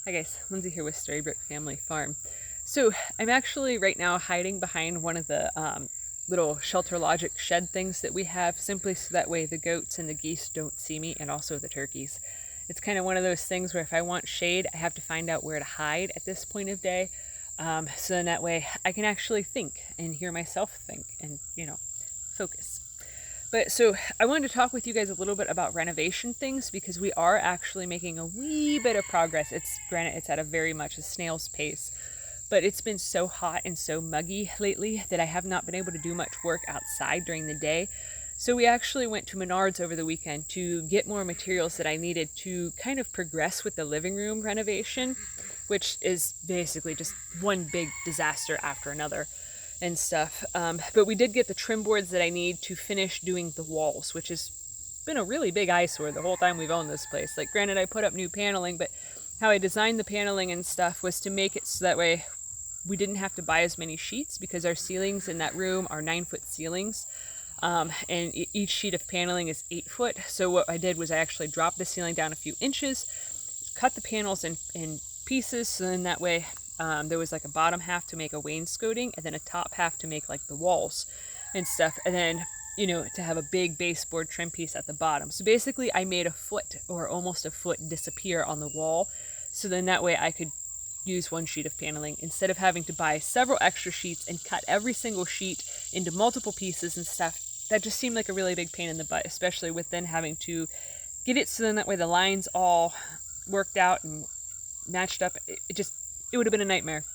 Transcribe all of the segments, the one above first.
Hi guys, Lindsay here with Storybrook Family Farm. So I'm actually right now hiding behind one of the little shelter logic shed things that we have, simply so that way the goats and the geese don't see me, and also the turkeys. It's kind of one of those things where if I want shade, I have to find out where to hide at this point of day. So then that way I can actually think and hear myself think and, focus. But so I wanted to talk with you guys a little bit about renovation things, because we are actually making a wee bit of progress. Granted, it's at a very much a snail's pace, but it's been so hot and so muggy lately that I have not been able to do much work outside during the day. So we actually went to Menards over the weekend to get more materials that I needed to kind of progress with the living room renovation, which is basically just one big disaster after another and stuff. But we did get the trim boards that I need to finish doing the walls, which has been a really big eyesore the whole time we've owned this place. Like, granted, I put up new paneling, but how I designed the paneling and stuff was to make it so that way we didn't have to buy as many sheets, because our ceilings in that room are 9-foot ceilings. And each sheet of paneling is 8 foot. So what I did was I actually dropped the ceiling down a few inches, cut the panels in pieces, so then that way there was like a bottom half to make a wainscoting, and then a top half to make like the walls and stuff, and then to have a big baseboard trim piece at the bottom. So basically I made a foot or almost a foot disappear on the wall, so then that way I could use one sheet of paneling instead of having to buy several extra sheets and cut every single sheet into multiple pieces and stuff. That just seemed like a really big pain in the butt, especially with then having to get it so then that way the lines all worked out and matched up. It would have been a nightmare.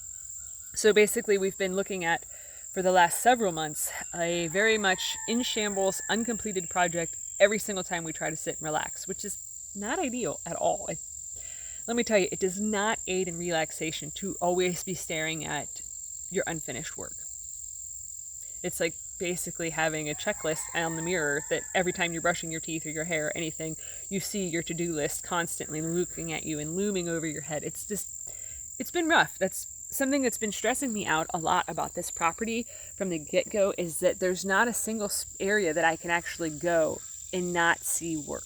So basically we've been looking at, for the last several months, a very much in shambles, uncompleted project every single time we try to sit and relax, which is not ideal at all. Let me tell you, it does not aid in relaxation to always be staring at your unfinished work. It's like basically having a checklist on the mirror that every time you're brushing your teeth or your hair or anything, you see your to-do list constantly looking at you and looming over your head. It's been rough. That's something that's been stressing me out a lot about this property from the get-go, is that there's not a single area that I can actually go and not see work,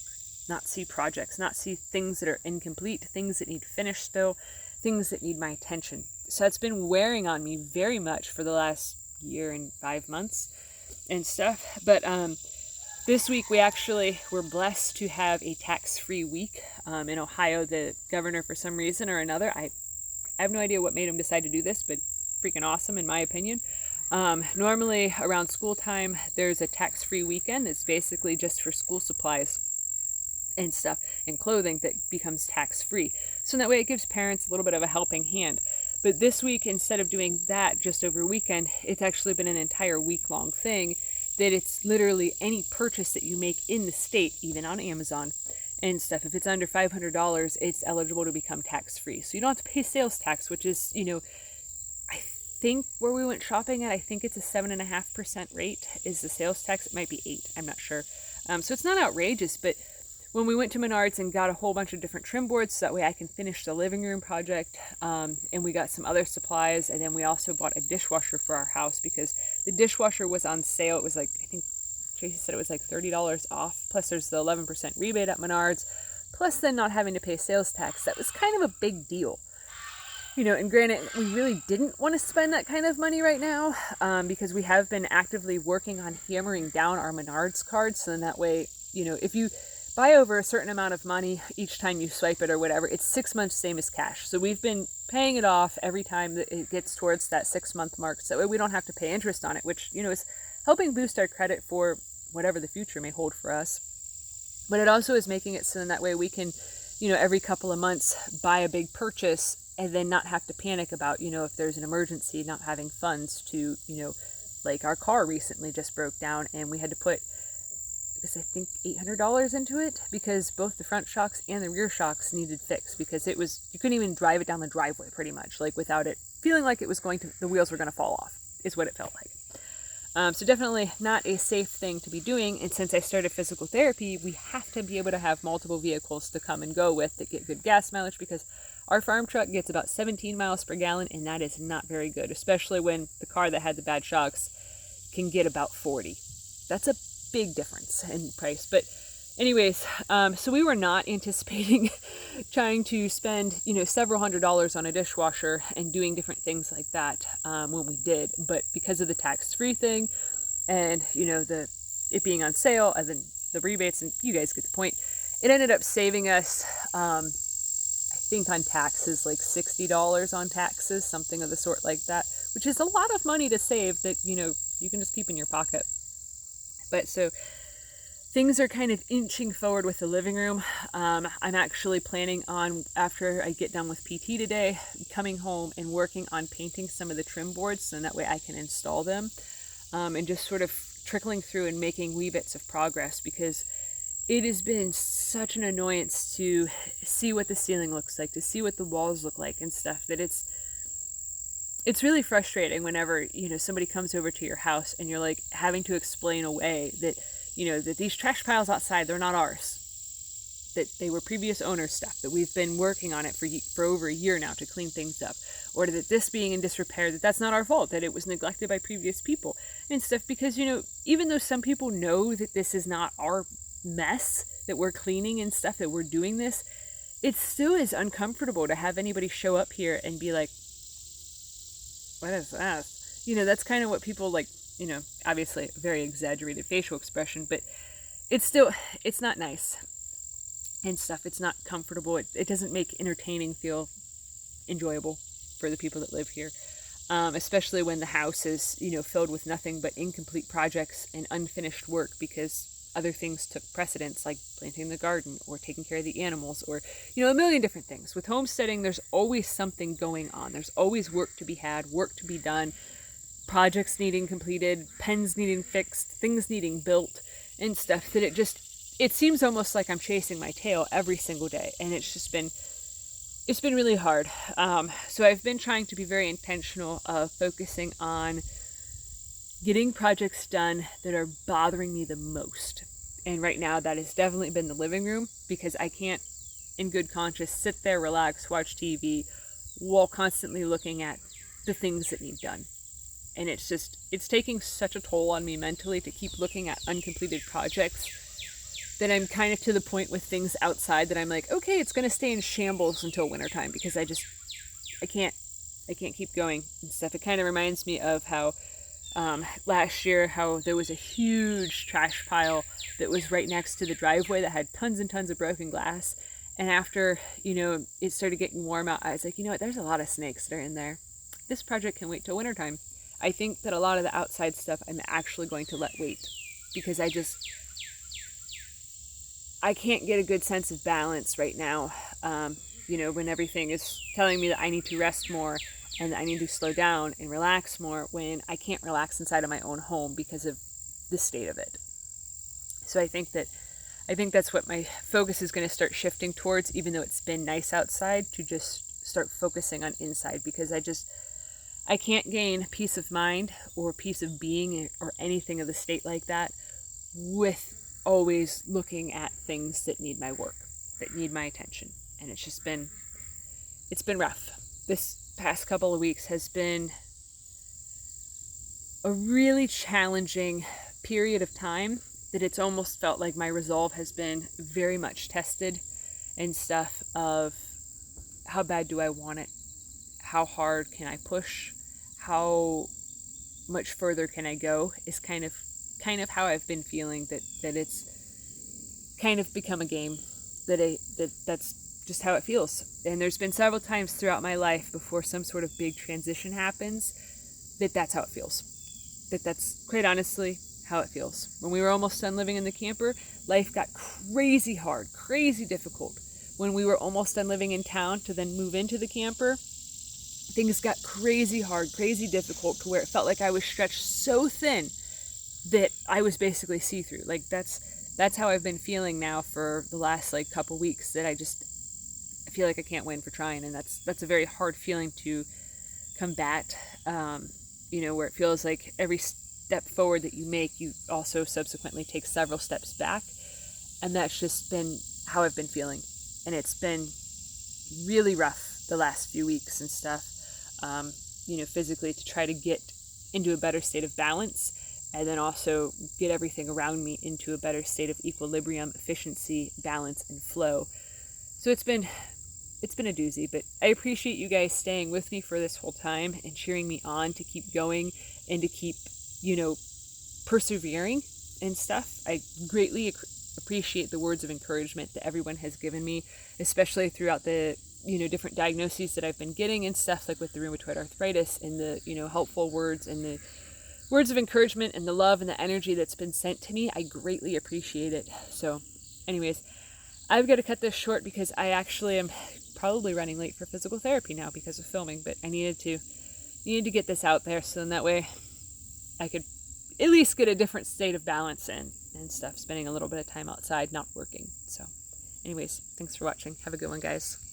not see projects, not see things that are incomplete, things that need finished still, things that need my attention. So it's been wearing on me very much for the last year and 5 months and stuff. But this week we actually were blessed to have a tax-free week in Ohio. The governor, for some reason or another, I have no idea what made him decide to do this, but freaking awesome in my opinion. Normally around school time, there's a tax-free weekend. It's basically just for school supplies and stuff and clothing that becomes tax-free. So that way it gives parents a little bit of a helping hand. But this week, instead of doing that just over a weekend, it's actually been an entire week-long thing, that it's literally any purchase that you make in the state, even on Amazon and stuff, if it's under $500, it's eligible to become tax-free. So you don't have to pay sales tax, which is, I think where we went shopping at, I think it's a 7.5% rate is the sales tax. It might be 8, I'm not sure. So it's not outrageous, but when we went to Menards and got a whole bunch of different trim boards, so that way I can finish the living room project, and we got some other supplies, and then we also bought a dishwasher for our house, because the dishwasher was on sale. It was like, I think Tracy said it was like $30 off, plus there's the 11% rebate at Menards, plus then not having to pay sales tax. That was kind of a big deal. And granted, we really didn't want to spend that kind of money right now, because we have been actively working on hammering down our Menards cards, so then that way, if you buy over a certain amount of money each time you swipe it or whatever, it's 6 months, same as cash. So we've been paying it off every time that it gets towards that 6-month mark, so we don't have to pay interest on it, which, is helping boost our credit for whatever the future may hold for us. But it also is making it so that way we can, every couple of months buy a big purchase and then not have to panic about, if there's an emergency, not having funds to, like our car recently just broke down and we had to put, I think $800 into it, because both the front shocks and the rear shocks needed fixed, because you couldn't even drive it down the driveway pretty much, like without it feeling like the wheels were going to fall off, is what it felt like. So definitely not a safe thing to be doing. And since I started physical therapy, we have to be able to have multiple vehicles to come and go with that get good gas mileage, because our farm truck gets about 17 miles per gallon, and that is not very good, especially when the car that had the bad shocks can get about 40. That's a big difference in price. But Anyways, so we were not anticipating trying to spend, several $100s on a dishwasher and doing different things like that when we did. But because of the tax-free thing and, it being on sale and then the rebates, and you guys get the point, it ended up saving us, I think on taxes, like $60 on taxes, something of the sort like that, which is a lot of money to save that, you can just keep in your pocket. But so things are kind of inching forward with the living room. I'm actually planning on, after I get done with PT today, coming home and working on painting some of the trim boards so that way I can install them, and just sort of trickling through and making wee bits of progress, because it has been such an annoyance to see what the ceiling looks like, to see what the walls look like and stuff, that it's really frustrating whenever, somebody comes over to your house and you're like having to explain away that, that these trash piles outside, they're not ours, that they were previous owner's stuff, that we've been working on it for over a year now to clean things up, or that this being in disrepair, that's not our fault, that it was neglected by previous people and stuff. Because, even though some people know that this is not our mess that we're cleaning and stuff, that we're doing this, it still is uncomfortable to have anybody show up here and be like, what is that? That's kind of what people like, obviously very exaggerated facial expression, but it's not nice and stuff. It's not comfortable. It doesn't make entertaining feel enjoyable for the people that live here, especially when the house is, filled with nothing but incomplete projects and unfinished work because other things took precedence, like planting the garden or taking care of the animals, or, a million different things. With homesteading, there's always something going on. There's always work to be had, work to be done, projects needing completed, pens needing fixed, things needing built and stuff, that it seems almost like I'm chasing my tail every single day. And it's been really hard. So I've been trying to be very intentional of focusing on getting projects done that are bothering me the most. And right now that has definitely been the living room, because I can't in good conscience sit there, relax, watch TV while constantly looking at the things that need done. And it's taking such a toll on me mentally to keep looking at uncompleted projects that I'm kind of to the point with things outside that I'm like, okay, it's going to stay in shambles until wintertime, because I can't keep going and stuff. It kind of reminds me of how last year, how there was a huge trash pile that was right next to the driveway that had tons and tons of broken glass. And after, it started getting warm out, I was like, there's a lot of snakes that are in there. This project can wait till wintertime. I think that a lot of the outside stuff I'm actually going to let wait, because I can't get a good sense of balance right now, when everything is telling me that I need to rest more and I need to slow down and relax more, when I can't relax inside of my own home because of the state of it. So I think that's what my focus is going to start shifting towards, even though it's been nice outside, to just start focusing on inside, because I can't gain peace of mind or peace of being or anything of the state like that with always looking at things that need my work, that need my attention. And it's been rough. This past couple of weeks has been a really challenging period of time, that it's almost felt like my resolve has been very much tested and stuff, of how bad do I want it? How hard can I push? How much further can I go? Is kind of how I've been feeling, that it's kind of become a game, that's just how it feels. And there's been several times throughout my life before some sort of big transition happens that's how it feels. That's quite honestly how it feels. When we were almost done living in the camper, life got crazy hard, crazy difficult. When we were almost done living in town to then move into the camper, things got crazy hard, crazy difficult, to where it felt like I was stretched so thin that I was basically see-through. Like that's how I've been feeling now for the last couple weeks, that I feel like I can't win for trying. And that's a very hard feeling to combat, where it feels like every step forward that you make, you also subsequently take several steps back. And that's just been how I've been feeling. And it's been really rough the last few weeks and stuff, physically, to try to get into a better state of balance and then also get everything around me into a better state of equilibrium, efficiency, balance, and flow. So it's been a doozy, but I appreciate you guys staying with me for this whole time and cheering me on to keep going and to keep, persevering and stuff. I greatly appreciate the words of encouragement that everyone has given me, especially throughout the, different diagnoses that I've been getting and stuff, like with the rheumatoid arthritis, and the, helpful words and the words of encouragement and the love and the energy that's been sent to me. I greatly appreciate it. So anyways, I've got to cut this short because I actually am probably running late for physical therapy now because of filming, but I needed to get this out there, so then that way I could at least get a different state of balance in and stuff, spending a little bit of time outside not working. So anyways, thanks for watching. Have a good one, guys.